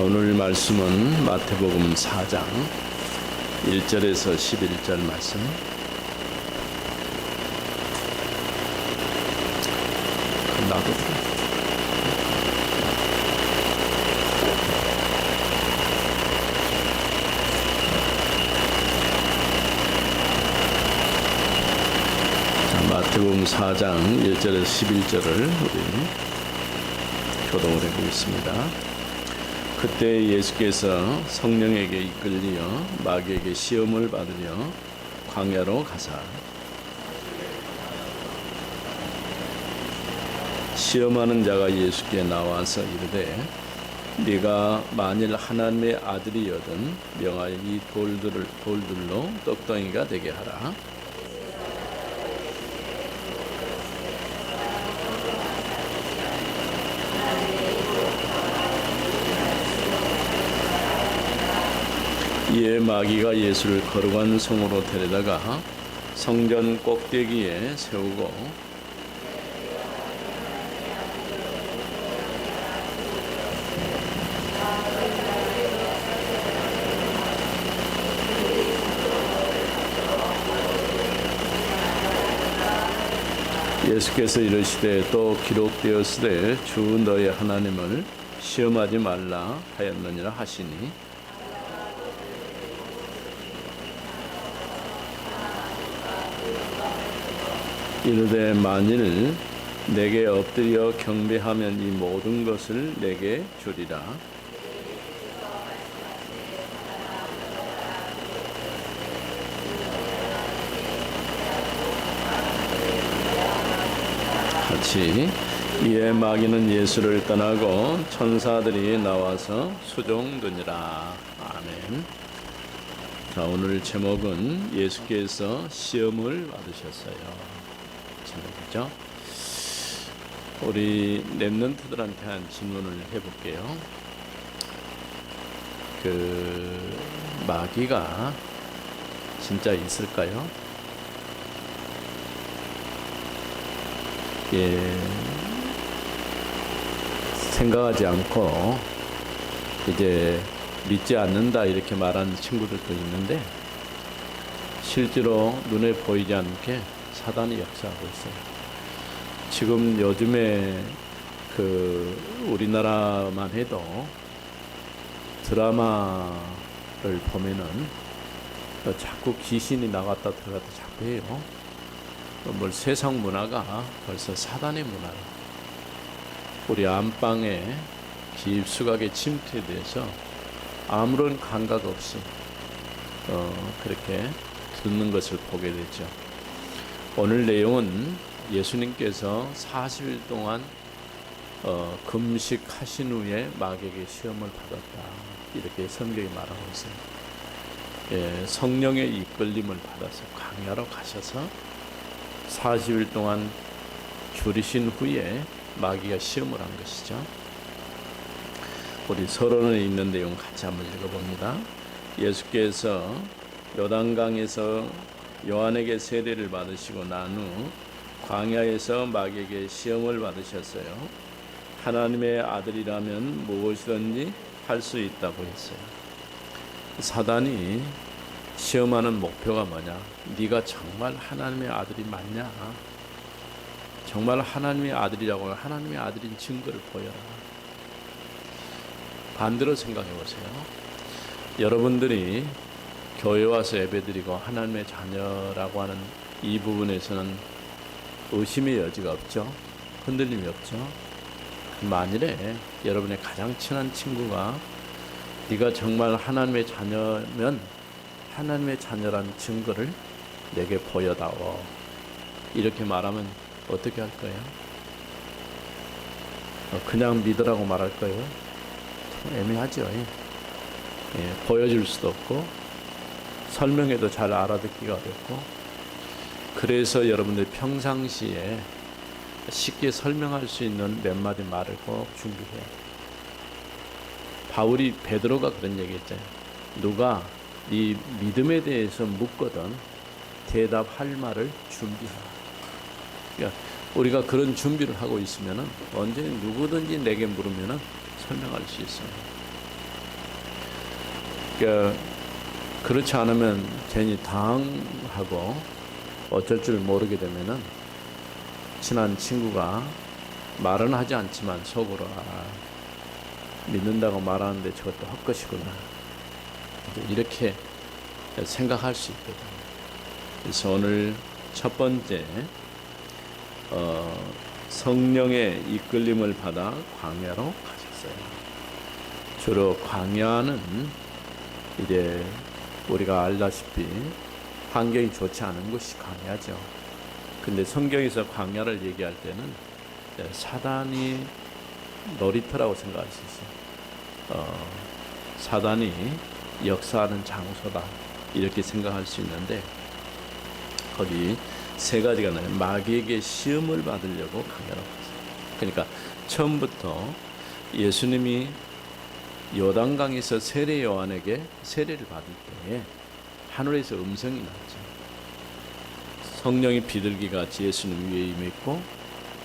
오늘 말씀은 마태복음 4장 1절에서 11절 말씀. 나도 마태복음 4장 1절에서 11절을 우리 교독을 해보겠습니다. 그때 예수께서 성령에게 이끌리어 마귀에게 시험을 받으려 광야로 가사 시험하는 자가 예수께 나와서 이르되 네가 만일 하나님의 아들이여든 명하여 이 돌들로 떡덩이가 되게 하라. 이에 마귀가 예수를 거룩한 성으로 데려다가 성전 꼭대기에 세우고 예수께서 이르시되 또 기록되었으되 주 너의 하나님을 시험하지 말라 하였느니라 하시니 이르되 만일 내게 엎드려 경배하면 이 모든 것을 내게 주리라. 같이 이에 마귀는 예수를 떠나고 천사들이 나와서 수종드니라. 아멘. 자, 오늘 제목은 예수께서 시험을 받으셨어요. 제목이죠. 우리 렘넌트들한테 한 질문을 해볼게요. 마귀가 진짜 있을까요? 생각하지 않고 이제 믿지 않는다 이렇게 말하는 친구들도 있는데 실제로 눈에 보이지 않게 사단이 역사하고 있어요. 지금 요즘에 우리나라만 해도 드라마를 보면은 자꾸 귀신이 나갔다 들어갔다 자꾸 해요. 세상 문화가 벌써 사단의 문화라. 우리 안방에 깊숙하게 침투돼서 아무런 감각 없이 그렇게 듣는 것을 보게 되죠. 오늘 내용은 예수님께서 40일 동안 금식하신 후에 마귀에게 시험을 받았다. 이렇게 성경이 말하고 있어요. 성령의 이끌림을 받아서 광야로 가셔서 40일 동안 줄이신 후에 마귀가 시험을 한 것이죠. 우리 서론에 있는 내용 같이 한번 읽어봅니다. 예수께서 요단강에서 요한에게 세례를 받으시고 난 후 광야에서 마귀에게 시험을 받으셨어요. 하나님의 아들이라면 무엇이든지 할 수 있다고 했어요. 사단이 시험하는 목표가 뭐냐? 네가 정말 하나님의 아들이 맞냐? 정말 하나님의 아들이라고 하면 하나님의 아들인 증거를 보여라. 반대로 생각해 보세요. 여러분들이 교회 와서 예배드리고 하나님의 자녀라고 하는 이 부분에서는 의심의 여지가 없죠. 흔들림이 없죠. 만일에 여러분의 가장 친한 친구가 네가 정말 하나님의 자녀면 하나님의 자녀라는 증거를 내게 보여다오. 이렇게 말하면 어떻게 할 거예요? 그냥 믿으라고 말할 거예요? 애매하죠. 보여줄 수도 없고 설명해도 잘 알아듣기가 어렵고 그래서 여러분들 평상시에 쉽게 설명할 수 있는 몇 마디 말을 꼭 준비해야 돼요. 베드로가 그런 얘기 했잖아요. 누가 네 믿음에 대해서 묻거든 대답할 말을 준비하라. 그러니까 우리가 그런 준비를 하고 있으면은 언제 누구든지 내게 물으면은 설명할 수 있어요. 그러니까 그렇지 않으면 괜히 당하고 어쩔 줄 모르게 되면은 친한 친구가 말은 하지 않지만 속으로 믿는다고 말하는데 저것도 헛것이구나 이렇게 생각할 수 있거든요. 그래서 오늘 첫 번째 성령의 이끌림을 받아 광야로 가셨어요. 주로 광야는 이제 우리가 알다시피 환경이 좋지 않은 곳이 광야죠. 근데 성경에서 광야를 얘기할 때는 사단이 놀이터라고 생각할 수 있어요. 사단이 역사하는 장소다 이렇게 생각할 수 있는데 거기 세 가지가 나요. 마귀에게 시험을 받으려고 광야로 갔어요. 그러니까 처음부터 예수님이 요단강에서 세례 요한에게 세례를 받을 때에 하늘에서 음성이 났죠. 성령이 비둘기같이 예수님 위에 임했고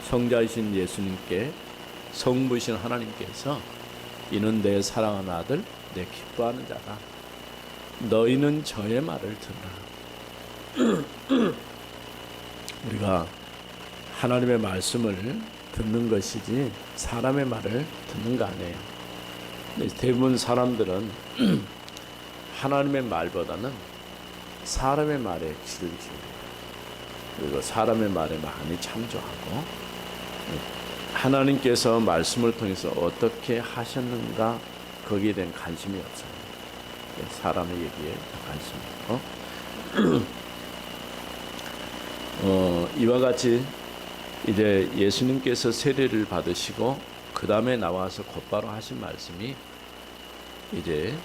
성자이신 예수님께 성부이신 하나님께서 이는 내 사랑하는 아들 내 기뻐하는 자다. 너희는 저의 말을 들으라. 우리가 하나님의 말씀을 듣는 것이지 사람의 말을 듣는 거 아니에요. 대부분 사람들은 하나님의 말보다는 사람의 말에 귀를 기울여요. 그리고 사람의 말에 많이 참조하고 하나님께서 말씀을 통해서 어떻게 하셨는가 거기에 대한 관심이 없어요. 사람의 얘기에 관심이 있고 이와 같이 이제 예수님께서 세례를 받으시고 그 다음에 나와서 곧바로 하신 말씀이 이제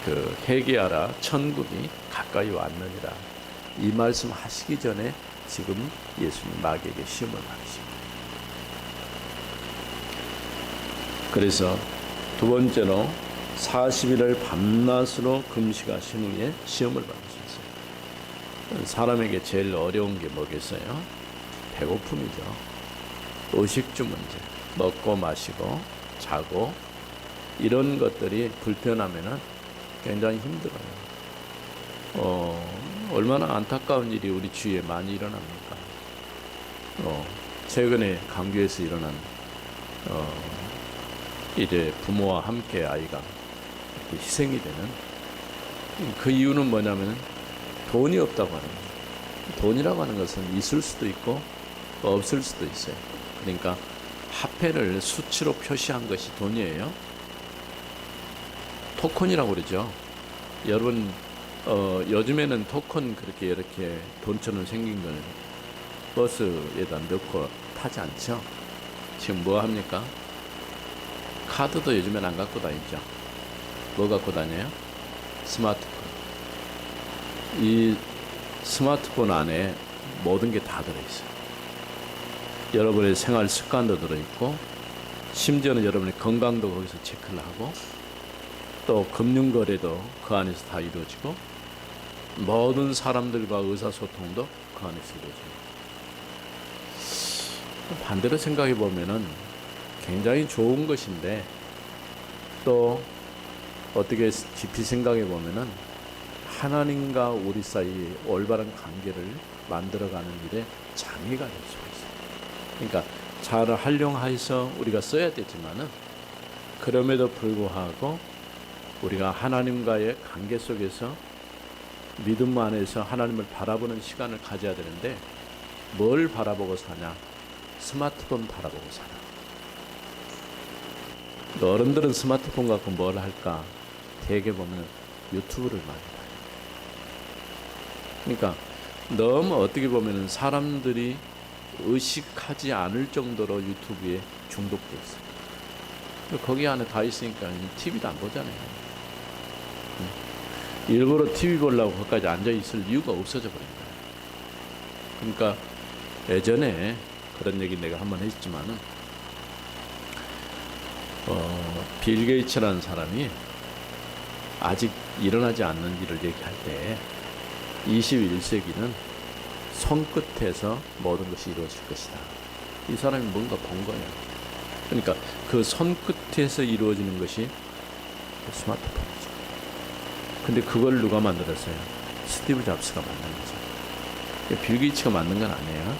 그 회개하라 천국이 가까이 왔느니라 이 말씀 하시기 전에 지금 예수님 마귀에게 시험을 받으십니다. 그래서 두 번째로 40일을 밤낮으로 금식하신 후에 시험을 받으셨어요. 사람에게 제일 어려운 게 뭐겠어요? 배고픔이죠. 의식주 문제, 먹고 마시고 자고 이런 것들이 불편하면은 굉장히 힘들어요. 얼마나 안타까운 일이 우리 주위에 많이 일어납니까? 최근에 강주에서 일어난 이제 부모와 함께 아이가 희생이 되는 그 이유는 뭐냐면 돈이 없다고 하는 거예요. 돈이라고 하는 것은 있을 수도 있고 없을 수도 있어요. 그러니까 화폐를 수치로 표시한 것이 돈이에요. 토큰이라고 그러죠. 여러분 요즘에는 토큰 그렇게 이렇게 돈처럼 생긴 걸 버스에다 넣고 타지 않죠. 지금 뭐 합니까? 카드도 요즘엔 안 갖고 다니죠. 뭐 갖고 다녀요? 스마트폰. 이 스마트폰 안에 모든 게 다 들어있어요. 여러분의 생활 습관도 들어있고 심지어는 여러분의 건강도 거기서 체크를 하고 또 금융거래도 그 안에서 다 이루어지고 모든 사람들과 의사소통도 그 안에서 이루어집니다. 반대로 생각해 보면은 굉장히 좋은 것인데 또 어떻게 깊이 생각해 보면은 하나님과 우리 사이에 올바른 관계를 만들어가는 일에 장애가 될 수가 있어요. 그러니까 잘 활용해서 우리가 써야 되지만은 그럼에도 불구하고 우리가 하나님과의 관계 속에서 믿음 안에서 하나님을 바라보는 시간을 가져야 되는데 뭘 바라보고 사냐? 스마트폰 바라보고 살아. 어른들은 스마트폰 갖고 뭘 할까? 대개 보면 유튜브를 많이 봐요. 그러니까 너무 어떻게 보면 사람들이 의식하지 않을 정도로 유튜브에 중독돼 있어요. 거기 안에 다 있으니까 TV도 안 보잖아요. 일부러 TV 보려고 거기까지 앉아 있을 이유가 없어져 버린 거예요. 그러니까 예전에 그런 얘기 내가 한번 했지만은 빌 게이츠라는 사람이 아직 일어나지 않는 일을 얘기할 때 21세기는 손끝에서 모든 것이 이루어질 것이다. 이 사람이 뭔가 본 거예요. 그러니까 그 손끝에서 이루어지는 것이 스마트폰이죠. 근데 그걸 누가 만들었어요? 스티브 잡스가 만든 거죠. 빌 게이츠가 만든 건 아니에요.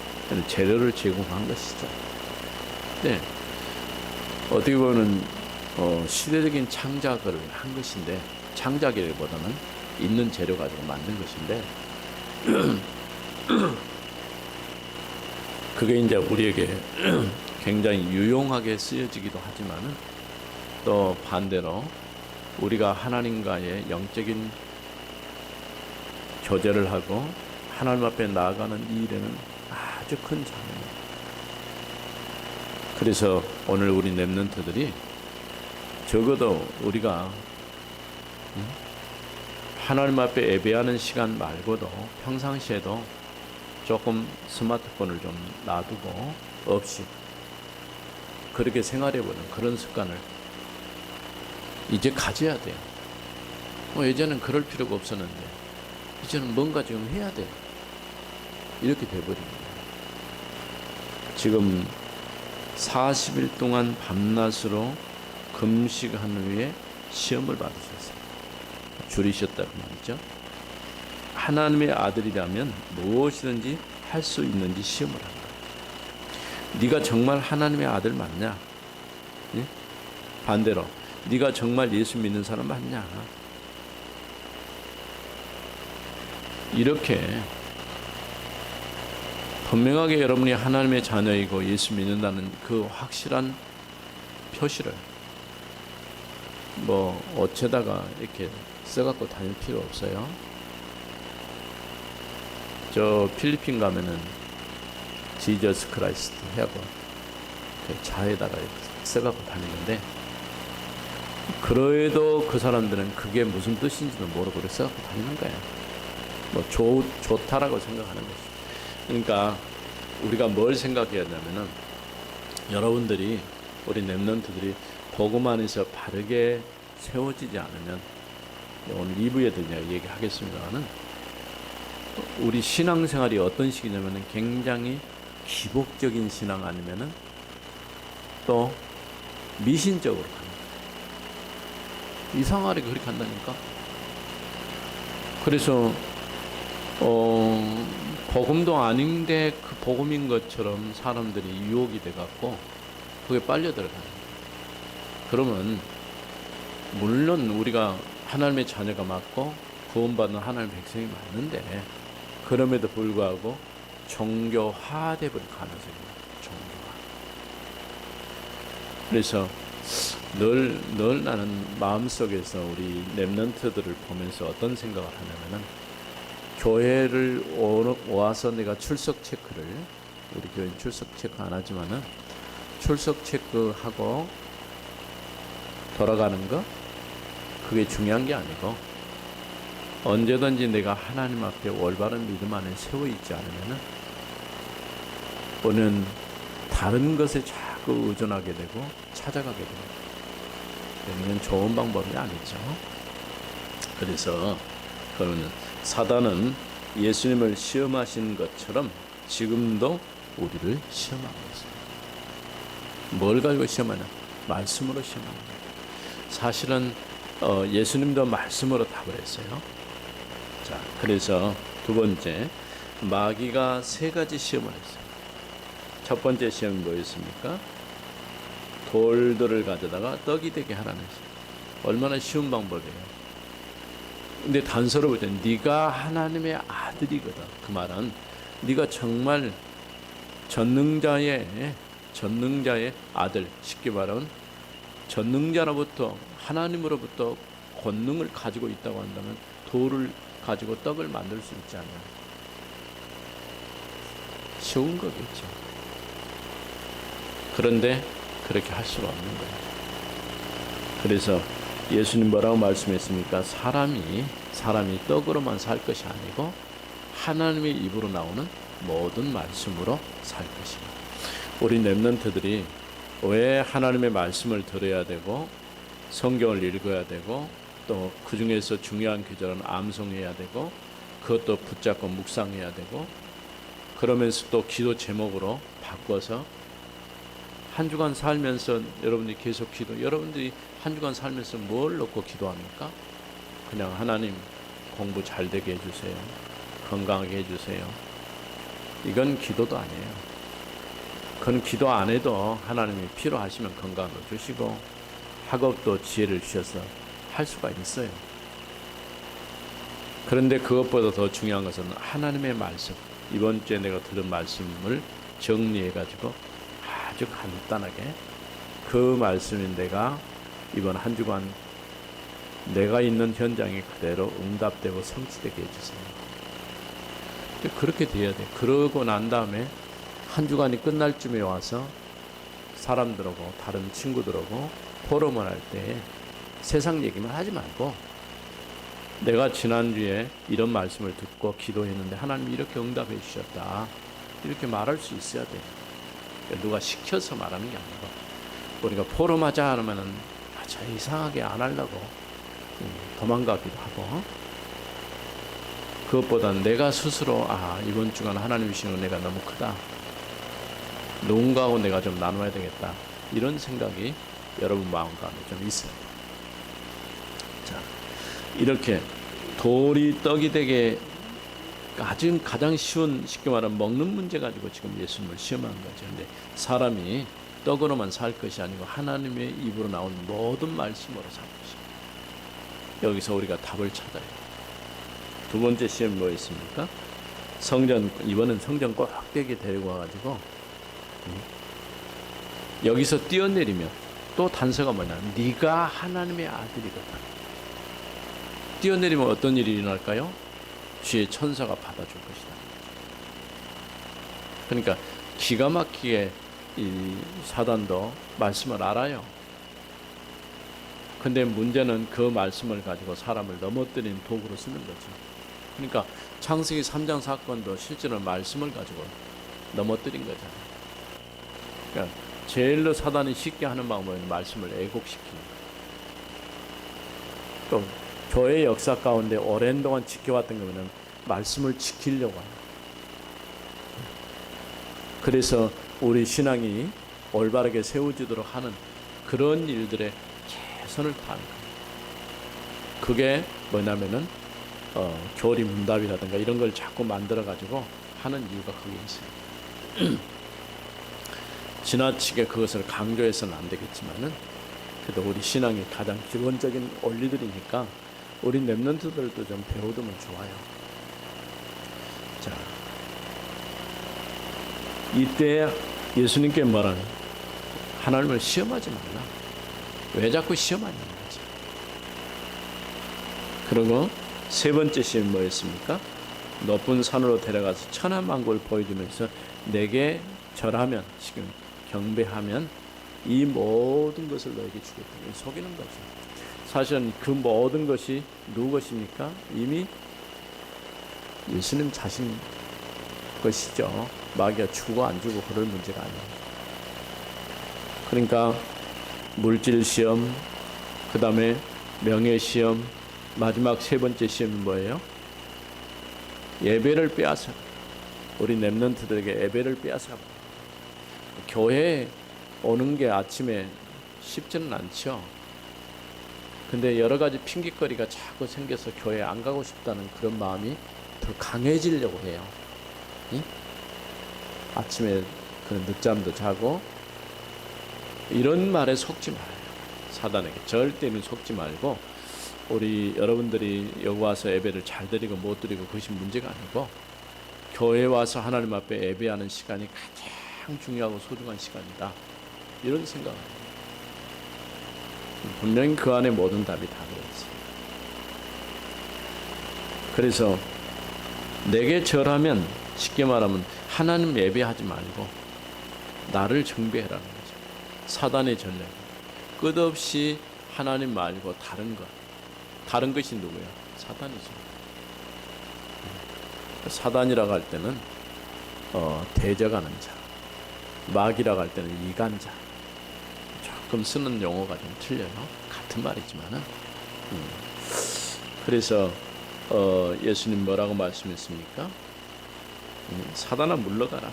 재료를 제공한 것이죠. 네. 어떻게 보면 시대적인 창작을 한 것인데, 창작이라기보다는 있는 재료 가지고 만든 것인데 그게 이제 우리에게 굉장히 유용하게 쓰여지기도 하지만은 또 반대로 우리가 하나님과의 영적인 교제를 하고 하나님 앞에 나아가는 이 일에는 아주 큰 장애입니다. 그래서 오늘 우리 렘넌트들이 적어도 우리가 하나님 앞에 예배하는 시간 말고도 평상시에도 조금 스마트폰을 좀 놔두고 없이 그렇게 생활해보는 그런 습관을 이제 가져야 돼요. 예전엔 그럴 필요가 없었는데 이제는 뭔가 좀 해야 돼요. 이렇게 돼버립니다. 지금 40일 동안 밤낮으로 금식한 후에 시험을 받으셨어요. 줄이셨다고 말이죠. 하나님의 아들이라면 무엇이든지 할 수 있는지 시험을 한다. 네가 정말 하나님의 아들 맞냐? 예? 반대로 네가 정말 예수 믿는 사람 맞냐? 이렇게 분명하게 여러분이 하나님의 자녀이고 예수 믿는다는 그 확실한 표시를 어째다가 이렇게 써갖고 다닐 필요 없어요. 저 필리핀 가면은 지저스 크라이스트 하고 자에다가 써갖고 다니는데, 그래도 그 사람들은 그게 무슨 뜻인지도 모르고 그래 써갖고 다니는 거예요. 좋다라고 생각하는 거죠. 그러니까 우리가 뭘 생각해야 되냐면은, 여러분들이, 우리 렘넌트들이 복음 안에서 바르게 세워지지 않으면, 오늘 2부에도 얘기하겠습니다만은, 우리 신앙생활이 어떤 식이냐면은 굉장히 기복적인 신앙 아니면은 또 미신적으로 갑니다. 이상하게 그렇게 한다니까. 그래서 복음도 아닌데 그 복음인 것처럼 사람들이 유혹이 돼갖고 그게 빨려 들어가요. 그러면 물론 우리가 하나님의 자녀가 맞고 구원받는 하나님의 백성이 맞는데, 그럼에도 불구하고 종교화돼 버릴 가능성이 있습니다. 종교화. 그래서 늘 나는 마음속에서 우리 렘넌트들을 보면서 어떤 생각을 하냐면은, 교회를 와서 내가 출석 체크를, 우리 교회 출석 체크 안 하지만은 출석 체크하고 돌아가는 거, 그게 중요한 게 아니고, 언제든지 내가 하나님 앞에 올바른 믿음 안에 세워 있지 않으면은 우리는 다른 것에 자꾸 의존하게 되고 찾아가게 됩니다. 이건 좋은 방법이 아니죠. 그래서 그러면 사단은 예수님을 시험하신 것처럼 지금도 우리를 시험하고 있습니다. 뭘 가지고 시험하냐? 말씀으로 시험합니다. 사실은 예수님도 말씀으로 답을 했어요. 자, 그래서 두 번째, 마귀가 세 가지 시험을 했어요. 첫 번째 시험이 뭐였습니까? 돌들을 가져다가 떡이 되게 하라는 시험. 얼마나 쉬운 방법이에요. 근데 단서를 볼 때 네가 하나님의 아들이거든. 그 말은 네가 정말 전능자의 아들, 쉽게 말하면 전능자로부터, 하나님으로부터 권능을 가지고 있다고 한다면 돌을 가지고 떡을 만들 수 있지 않나. 쉬운 거겠죠. 그런데 그렇게 할 수가 없는 거예요. 그래서 예수님 뭐라고 말씀했습니까? 사람이 떡으로만 살 것이 아니고 하나님의 입으로 나오는 모든 말씀으로 살 것이다. 우리 렘넌트들이 왜 하나님의 말씀을 들어야 되고 성경을 읽어야 되고 또 그 중에서 중요한 계절은 암송해야 되고 그것도 붙잡고 묵상해야 되고, 그러면서 또 기도 제목으로 바꿔서 한 주간 살면서 여러분들이 계속 여러분들이 한 주간 살면서 뭘 놓고 기도합니까? 그냥 하나님 공부 잘 되게 해주세요. 건강하게 해주세요. 이건 기도도 아니에요. 그건 기도 안 해도 하나님이 필요하시면 건강도 주시고 학업도 지혜를 주셔서 할 수가 있어요. 그런데 그것보다 더 중요한 것은 하나님의 말씀, 이번 주에 내가 들은 말씀을 정리해가지고 아주 간단하게 그 말씀인 내가 이번 한 주간 내가 있는 현장에 그대로 응답되고 성취되게 해주세요. 그렇게 돼야 돼. 그러고 난 다음에 한 주간이 끝날 쯤에 와서 사람들하고 다른 친구들하고 포럼을 할 때 세상 얘기만 하지 말고 내가 지난주에 이런 말씀을 듣고 기도했는데 하나님이 이렇게 응답해 주셨다. 이렇게 말할 수 있어야 돼. 누가 시켜서 말하는 게 아니고 우리가 포럼하자 하면은 저 이상하게 안 하려고 도망가기도 하고 그것보다는 내가 스스로 이번 주간 하나님 주신 은혜가 너무 크다. 누군가하고 내가 좀 나눠야 되겠다. 이런 생각이 여러분 마음 가운데 좀 있어요. 자, 이렇게 돌이 떡이 되게 가장 쉬운, 쉽게 말하면 먹는 문제 가지고 지금 예수님을 시험한 거죠. 근데 사람이 떡으로만 살 것이 아니고 하나님의 입으로 나온 모든 말씀으로 살 것입니다. 여기서 우리가 답을 찾아야 돼요. 두 번째 시험 뭐였습니까? 이번엔 성전 꼭대기에 데리고 와가지고 여기서 뛰어내리면 또 단서가 뭐냐? 네가 하나님의 아들이거든. 뛰어내리면 어떤 일이 일어날까요? 주의 천사가 받아줄 것이다. 그러니까 기가 막히게 이 사단도 말씀을 알아요. 근데 문제는 그 말씀을 가지고 사람을 넘어뜨리는 도구로 쓰는 거죠. 그러니까 창세기 3장 사건도 실제로 말씀을 가지고 넘어뜨린 거잖아요. 그러니까 제일로 사단이 쉽게 하는 방법은 말씀을 왜곡시키는 거예요. 또 교회 역사 가운데 오랜 동안 지켜왔던 거는 말씀을 지키려고 해요. 그래서 우리 신앙이 올바르게 세워지도록 하는 그런 일들에 최선을 다하는 거예요. 그게 뭐냐면은 교리 문답이라든가 이런 걸 자꾸 만들어 가지고 하는 이유가 거기에 있어요. 지나치게 그것을 강조해서는 안 되겠지만은 그래도 우리 신앙의 가장 기본적인 원리들이니까 우리 렘넌트들도 좀 배워두면 좋아요. 자, 이때 예수님께 말하는 하나님을 시험하지 말라. 왜 자꾸 시험하냐는 거지. 그리고 세 번째 시험 뭐였습니까? 높은 산으로 데려가서 천하만국을 보여주면서 내게 절하면, 지금 경배하면 이 모든 것을 너에게 주겠다. 속이는 거죠. 사실은 그 모든 것이 누구 것입니까? 이미 예수님 자신 것이죠. 마귀가 주고 안 주고 그럴 문제가 아니에요. 그러니까 물질 시험, 그 다음에 명예 시험, 마지막 세 번째 시험은 뭐예요? 예배를 빼앗아. 우리 렘넌트들에게 예배를 빼앗아. 교회에 오는 게 아침에 쉽지는 않죠. 근데 여러 가지 핑계거리가 자꾸 생겨서 교회에 안 가고 싶다는 그런 마음이 더 강해지려고 해요. 응? 아침에 그 늦잠도 자고 이런 말에 속지 말아요. 사단에게 절대는 속지 말고 우리 여러분들이 여기 와서 예배를 잘 드리고 못 드리고 그것이 문제가 아니고 교회 와서 하나님 앞에 예배하는 시간이 가장 중요하고 소중한 시간이다. 이런 생각을 분명히 그 안에 모든 답이 다 들어있어요. 그래서 내게 절하면 쉽게 말하면 하나님 예배하지 말고 나를 경배해라는 거죠. 사단의 전략. 끝없이 하나님 말고 다른 것이 누구예요? 사단이죠. 사단이라고 할 때는 대적하는 자, 마귀라고 할 때는 이간자. 조금 쓰는 용어가 좀 틀려요. 같은 말이지만은. 그래서 예수님 뭐라고 말씀했습니까? 사단아 물러가라.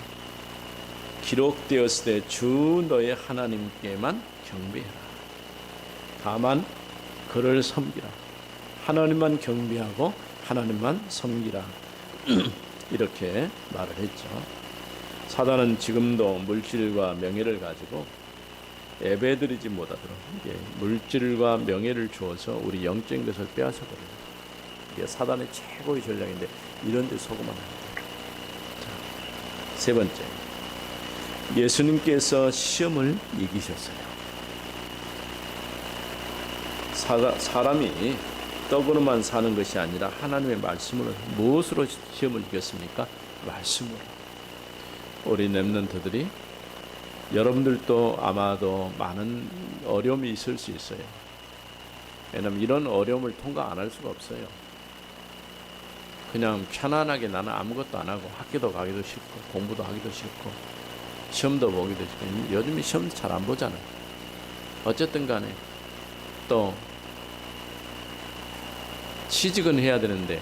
기록되었을 때 주 너의 하나님께만 경배해라. 다만 그를 섬기라. 하나님만 경배하고 하나님만 섬기라. 이렇게 말을 했죠. 사단은 지금도 물질과 명예를 가지고 예배드리지 못하도록 물질과 명예를 주어서 우리 영적인 것을 빼앗아버려요. 이게 사단의 최고의 전략인데 이런 데 속으면 안 돼요. 세 번째, 예수님께서 시험을 이기셨어요. 사람이 떡으로만 사는 것이 아니라 하나님의 말씀으로. 무엇으로 시험을 이겼습니까? 말씀으로. 우리 렘넌트들이, 여러분들도 아마도 많은 어려움이 있을 수 있어요. 왜냐하면 이런 어려움을 통과 안 할 수가 없어요. 그냥 편안하게 나는 아무것도 안 하고 학교도 가기도 싫고 공부도 하기도 싫고 시험도 보기도 싫고. 요즘에 시험도 잘 안 보잖아요. 어쨌든 간에 또 취직은 해야 되는데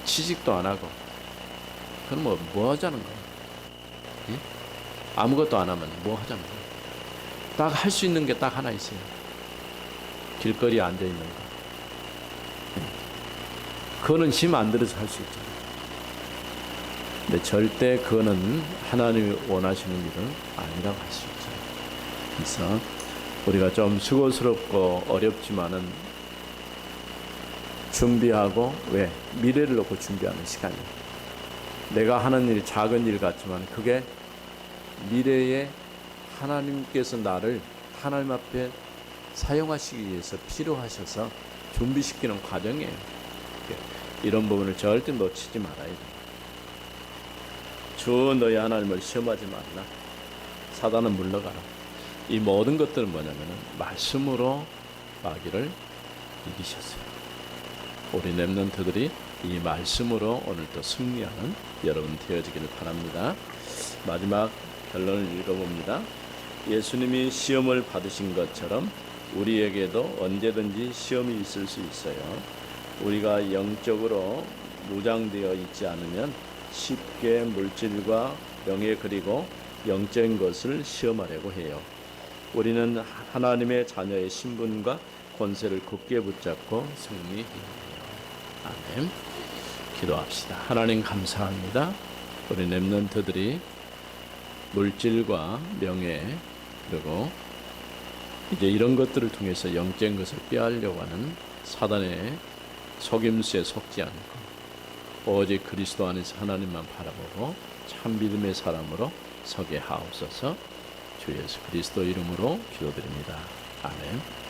취직도 안 하고, 그럼 뭐 하자는 거예요? 예? 아무것도 안 하면 뭐 하자는 거예요? 딱 할 수 있는 게 딱 하나 있어요. 길거리에 앉아 있는 거. 그거는 힘 안 들어서 할 수 있잖아요. 근데 절대 그거는 하나님이 원하시는 일은 아니라고 할 수 있죠. 그래서 우리가 좀 수고스럽고 어렵지만은 준비하고, 왜? 미래를 놓고 준비하는 시간이에요. 내가 하는 일이 작은 일 같지만 그게 미래에 하나님께서 나를 하나님 앞에 사용하시기 위해서 필요하셔서 준비시키는 과정이에요. 이런 부분을 절대 놓치지 말아야 돼요. 주 너희 하나님을 시험하지 말라. 사단은 물러가라. 이 모든 것들은 뭐냐면은 말씀으로 마귀를 이기셨어요. 우리 렘넌트들이 이 말씀으로 오늘도 승리하는 여러분 되어지기를 바랍니다. 마지막 결론을 읽어봅니다. 예수님이 시험을 받으신 것처럼 우리에게도 언제든지 시험이 있을 수 있어요. 우리가 영적으로 무장되어 있지 않으면 쉽게 물질과 명예 그리고 영적인 것을 시험하려고 해요. 우리는 하나님의 자녀의 신분과 권세를 굳게 붙잡고 승리해야 해요. 아멘. 기도합시다. 하나님 감사합니다. 우리 렘넌트들이 물질과 명예 그리고 이제 이런 것들을 통해서 영적인 것을 빼앗으려고 하는 사단의 속임수에 속지 않고 오직 그리스도 안에서 하나님만 바라보고 참 믿음의 사람으로 서게 하옵소서. 주 예수 그리스도 이름으로 기도드립니다. 아멘.